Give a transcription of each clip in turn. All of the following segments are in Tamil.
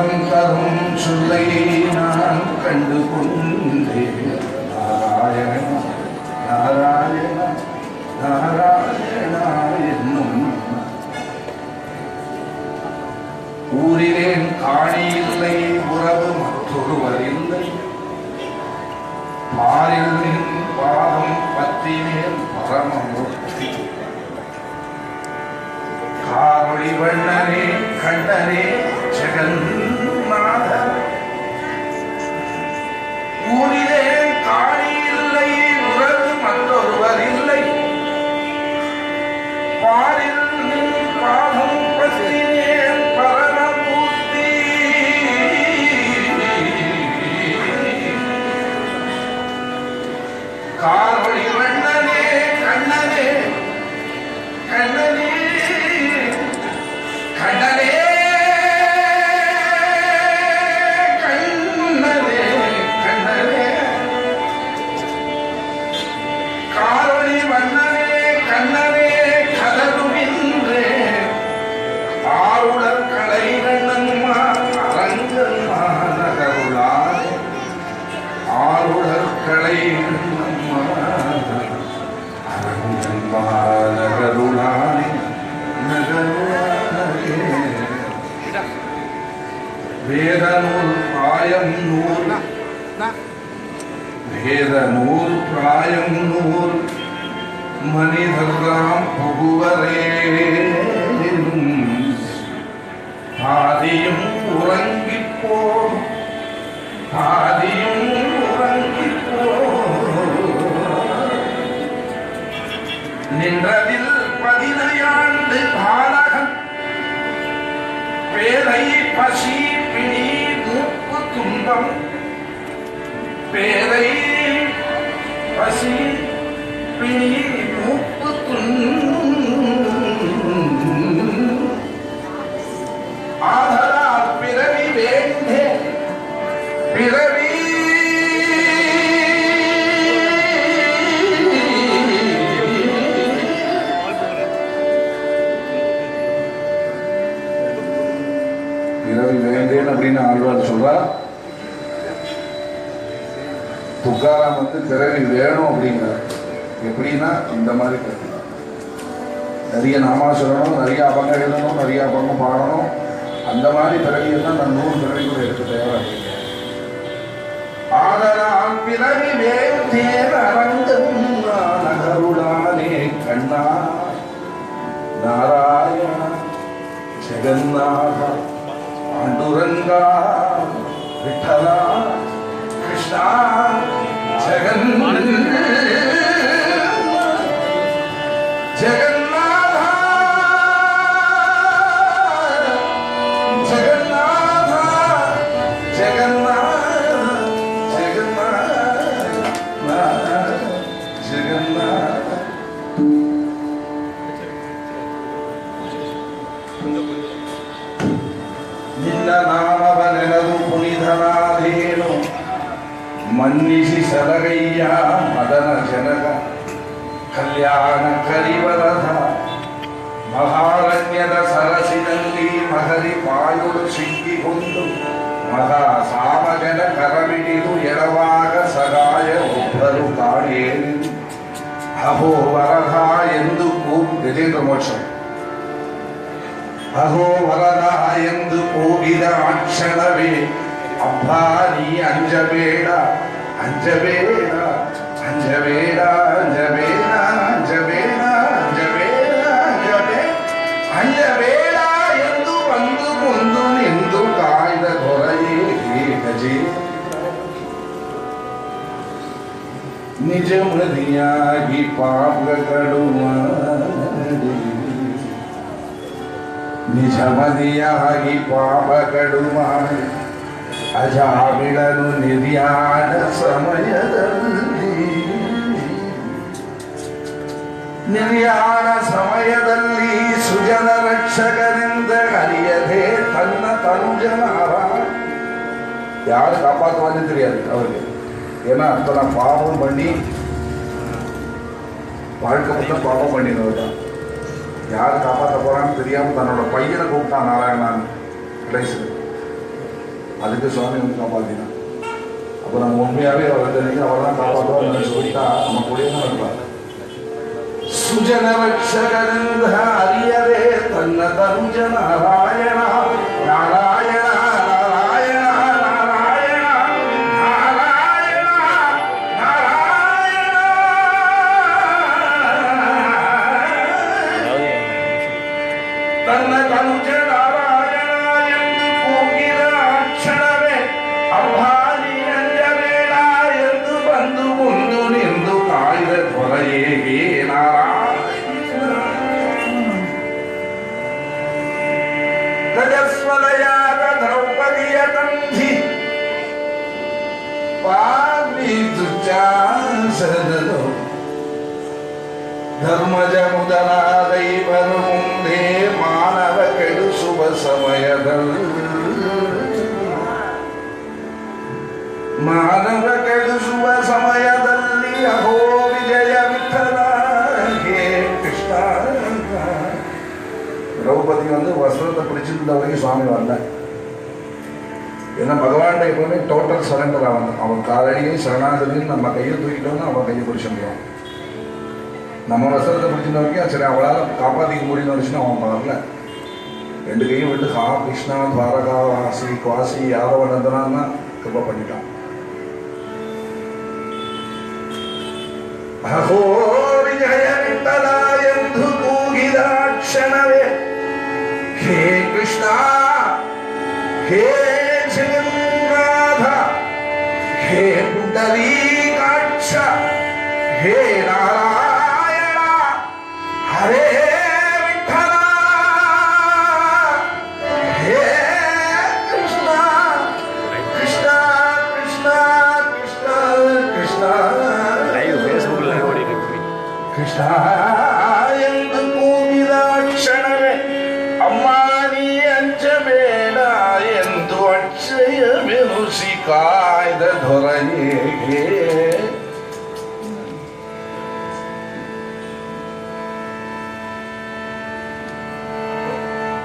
இன்பம் தரும் சொல்லை நான் கண்டு கொண்டேன். நாராயண நாராயண நாராயணா என்னும் ஊரிலேன் காணி இல்லை, உறவு மற்றொருவர் இல்லை. பாரில் நின் பாதம் பற்றினேன் பரமமூர்த்தி. காரொளி வண்ணனே கண்டனே ஜெகநாத. ஊரிலே காணி இல்லை, உறவு மற்றொருவர் இல்லை. பாரில் நின் பாதம் பற்றினேன் பரமமூர்த்தி. காரொளி வண்ணனே கண்ணனே கண்ணனே கண்ணனே கண்ணனே கண்ணனே. காரொளி வண்ணனே கண்ணனே கதறுகின்றே. ஆருளர் கலை கண்ணன்மா அரங்கன்மா நகருளானே. ஆருளர் கலை கண்ணன்மா அரங்கன்மா நகருளானே நகருளானே. வேத நூல் பிராயம் நூல், வேத நூல் பிராயம் நூல். மனிதர்தாம் புகுவரேனும் பாதியும் உறங்கிப்போ, பாதியும் உறங்கிப்போ. நின்றதில் 15 பாலகன். பேரை பசி பிணி மூப்பு துன்பம். பேரை பசி பிணி மூப்பு துன்பம். ஆதலால் பிறவி வேண்டே பிறவி பிறவி வேண்டேன் அப்படின்னு ஆழ்வார் சொல்றார். துக்காராம் பிறவி வேணும் அப்படிங்கிறார். எப்படின்னா இந்த மாதிரி கட்டலாம். நிறைய நாமா சொல்லணும், நிறைய அபங்க எழுதணும், நிறைய அபங்கம் பாடணும். அந்த மாதிரி பிறவியெல்லாம் நான் 100 பிறவி கூட எடுக்க தேவை. ஆதலால் பிறவி வேண்டேன் அரங்கம் நகருளானே கண்ணா நாராயண ஜெகநாத பாண்டுரங்கா விட்டலா கிருஷ்ணா ஜெகநாத ஜெகநாத ஜெகநாத ஜெகநாத ஜெகநாத. ನಿನ್ನ ನಾಮವನೆನದು ಪುನಿಧನಾದೇನು ಮನ್ನಿಸಿ ಸಲಗಯ್ಯ ಮದನ ಜನಕ ಕಲ್ಯಾಣ ಕರಿವರದ. ಮಹಾರಣ್ಯದ ಸರಸಿನಲ್ಲಿ ಮಹರಿ ಪಾಯುಳು ಸಿಕ್ಕಿಕೊಂಡು ಮಹಾ ಸಾಮಗನ ಕರಮಿಡಿದು ಎಡವಾಗ ಸಗಾಯ ಒಬ್ಬರು ಕಾಡೇನು. ಅಹೋ ವರದ ಎಂದು ಗಜೇಂದ್ರ ಮೋಕ್ಷಂ. ಅಹೋ ವರದ ಎಂದು ಕೂಗಿದ ಅಕ್ಷಣವೇ ಅಬ್ಬಾ ನೀ ಅಂಜಬೇಡ ಅಂಜಬೇಡ ಅಂಜಬೇಡ ಅಂಜಬೇಡ ಅಂಜಬೇಡ ಅಂಜಬೇಡ ಅಂಜಬೇಡ ಎಂದು ಬಂದು ಮುಂದು ನಿಂದು ಕಾಯ್ದ ದೊರೆಯೇ ಗಜೇ. ನಿಜ ಮದಿಯಾಗಿ ಪಾಪಗಳು ಮಾಡಿ, ನಿಜ ಮದಿಯಾಗಿ ಪಾಪಗಳು ಮಾಡಿ ಅಜಾಮಿಳನು ನಿರ್ಯಾಣ ಸಮಯದಲ್ಲಿ, ನಿರ್ಯಾಣ ಸಮಯದಲ್ಲಿ ಸುಜನ ರಕ್ಷಕರಿಂದ ಅರಿಯದೆ ತನ್ನ ತನುಜನಾರ. யாரு காப்பாற்றுவான்னு தெரியாது அவருக்கு. ஏன்னா அத்தனை பாவம் பண்ணி வாழ்க்கை மொத்தம் பாவம் பண்ணினவர் தான். யார் காப்பாற்ற போறான்னு தெரியாம தன்னோட பையனை கூப்பிட்டான் நாராயணான் பிளேஸ். அதுக்கு சுவாமி வந்து காப்பாற்றினான். அப்போ நம்ம உண்மையாகவே அவர் தெரிஞ்சு அவர் தான் காப்பாற்றுவார் நினைச்சு போயிட்டா நம்ம கூட தான் இருப்பார். சுஜன ரட்சகரந்த அரியரே தன்ன தருஜ நாராயண நாராயண நாராயண நாராயண நாராயண நாராயண தன்ன தருஜ நாராயண என்று கூகிற அಕ್ಷಣವೇ ಅಭಾನಿ ಅಂಜಬೇಡ ಎಂದು ಬಂದು ಮುಂದು ನಿಂದು ಕಾಯ್ದ ದೊರೆಯೇ ಗಜಸ್ವಲಯಾದ ದ್ರೌಪದಿಯ ತಂಧಿ ಪಾಲಿ ದುರ್ಜಾಸನನು ಧರ್ಮಜ ಮುದಲಾದ ಇವರು ಮುಂದೆ ಮಾನವ ಕೆಡಿಸುವ ಸಮಯದಲ್ಲಿ ಮಾನವ ಕೆಡಿಸುವ ಸಮಯದಲ್ಲಿ ಅಹೋ ವಿಜಯ ವಿಠಲ ಹೇ ಕೃಷ್ಣ. திரௌபதி வந்து வஸ்திரத்தை பிடிச்சிருந்த வரைக்கும் சுவாமி வரல. ஏன்னா பகவான் எப்பவுமே டோட்டல் சரண்டர் ஆகணும். அவன் காலடியும் சரணாகதியும் நம்ம கையை தூக்கிட்டோம்னா அவன் கையை பிடிச்ச முடியும். நம்ம வஸ்திரத்தை பிடிச்சிருந்த வரைக்கும் சரி அவளால் காப்பாற்றிக்க முடியும்னு வச்சுன்னா அவன் வரல. ரெண்டு கையும் விட்டு ஹா கிருஷ்ணா துவாரகா வாசி குவாசி யாதவ நந்தனான்னா கிருப பண்ணிட்டான். ಅಹೋ ವಿಜಯ ವಿಠಲ ಎಂದು ಕೂಗಿದ ಕ್ಷಣವೇ ಹೇ ಕೃಷ್ಣ ಹೇ ಜಗನ್ನಾಥ ಹೇ ಪುಂಡರೀಕಾಕ್ಷ ಹೇ ನಾರಾಯಣ ಹರೇ ವಿಠಲ ಹೇ ಕೃಷ್ಣ ಕೃಷ್ಣ ಕೃಷ್ಣ ಕೃಷ್ಣ ಕೃಷ್ಣ ಕೃಷ್ಣ ಎಂದು ಕೂಗಿದ ಕ್ಷಣವೇ ಅಮ್ಮ ನೀ ಅಂಜಬೇಡ ಎಂದು ಅಕ್ಷಯವೆನುಸಿ ಕಾಯ್ದ ದೊರೆಯೇ.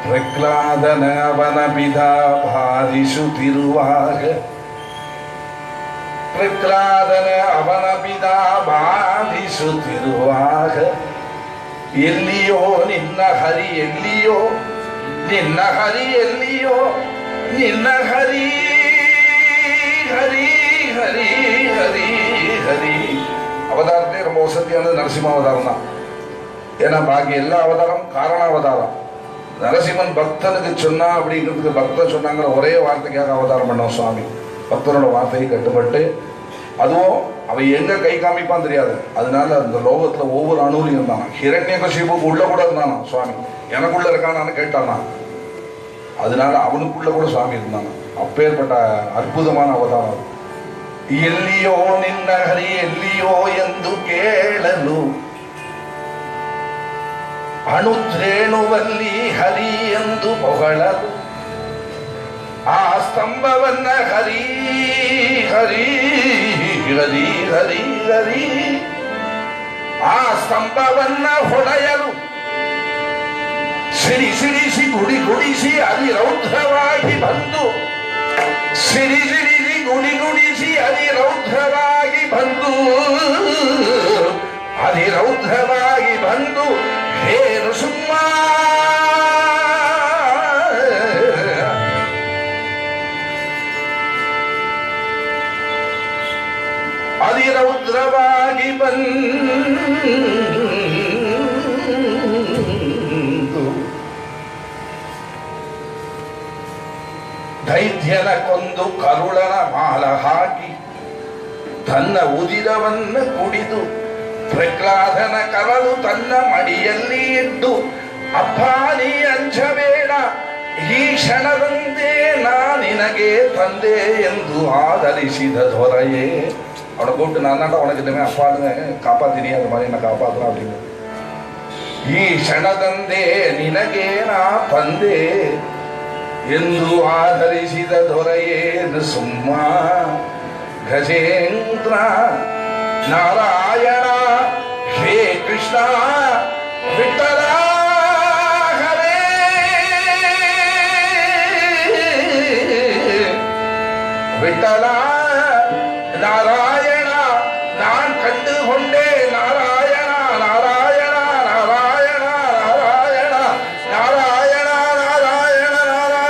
ಪ್ರಹ್ಲಾದನ ಅವನ ಬಿದ ಬಾರಿಸುತ್ತಿರುವಾಗ ಪ್ರಹ್ಲಾದನ ಅವನ ಬಿದ ಬಾಧಿಸುತ್ತಿರುವಾಗ ಎಲ್ಲಿಯೋ ನಿನ್ನ ಹರಿ ಎಲ್ಲಿಯೋ ನಿನ್ನ ಹರಿ ಎಲ್ಲಿಯೋ ನಿನ್ನ ಹರಿ ಹರಿ ಹರಿ ಹರಿ ಹರಿ. அவதாரத்தை ரொம்ப வசதியானது நரசிம்ம அவதாரம் தான். ஏன்னா பாக்கி எல்லா அவதாரம் காரண அவதாரம். நரசிம்மன் பக்தனுக்கு சொன்னா அப்படிங்கிறதுக்கு பக்தன் சொன்னாங்கிற ஒரே வார்த்தைக்காக அவதாரம் பண்ணோம் சுவாமி. பக்தனோட வார்த்தையை கட்டுப்பட்டு அதுவும் அவன் எங்க கை காமிப்பான்னு தெரியாது. அதனால அந்த லோகத்துல ஒவ்வொரு அணுவிலும் இருந்தானா. ஹிரண்யகசிபுக்கு உள்ள கூட இருந்தானா சுவாமி. எனக்குள்ள இருக்கானான்னு கேட்டானா. அதனால அவனுக்குள்ள கூட சுவாமி இருந்தானா. அப்பேற்பட்ட அற்புதமான அவதாரம். ಎಲ್ಲಿಯೋ ನಿನ್ನ ಹರಿ ಎಲ್ಲಿಯೋ ಎಂದು ಕೇಳಲು ಅಣುದ್ರೇಣುವಲ್ಲಿ ಹರಿ ಎಂದು ಹೊಗಳಲು ಆ ಸ್ತಂಭವನ್ನ ಹರಿ ಹರಿ ಹರಿ ಹರಿ ಹರಿ ಆ ಸ್ತಂಭವನ್ನ ಹೊಡೆಯಲು ಸಿಡಿ ಸಿಡಿಸಿ ಗುಡಿ ಗುಡಿಸಿ ಅಧಿರೌದ್ರವಾಗಿ ಬಂದು ಸಿಡಿ ಸಿಡಿಸಿ ಗುಡಿ ಗುಡಿಸಿ ಅಧಿರೌದ್ರವಾಗಿ ಬಂದು ಅಧಿರೌದ್ರವಾಗಿ ಬಂದು ಹೇ ನೃಸಿಂಹ ಅಧಿರೌದ್ರವಾಗಿ ಬಂದು ದೈತ್ಯನ ಕೊಂದು ಕರುಳನ ಮಾಲ ಹಾಕಿ ತನ್ನ ಉದಿರವನ್ನ ಕುಡಿದು ಪ್ರಹ್ಲಾದನ ಕವಲು ತನ್ನ ಮಡಿಯಲ್ಲಿ ಇಟ್ಟು ಅಪ್ಪ ನೀ ಅಂಜಬೇಡ ಈ ಕ್ಷಣದಂತೆ ನಾ ನಿನಗೆ ತಂದೆ ಎಂದು ಆದರಿಸಿದ ದೊರೆಯೇ. அவனை கூப்பிட்டு நான் தாண்டா உனக்கு இனிமே அப்பான்னு காப்பாத்தினி அந்த மாதிரி என்ன காப்பாத்துறான் அப்படின்னு. ಈ ಕ್ಷಣದಂದೆ ನಿನಗೆ ನಾ ತಂದೆ ಎಂದು ಆಧರಿಸಿದ ದೊರೆಯೇ ನೃಸಿಂಹ ಗಜೇಂದ್ರ ನಾರಾಯಣ ಹೇ ಕೃಷ್ಣ ವಿಠಲ ಹರೇ விட்டலா நாராயண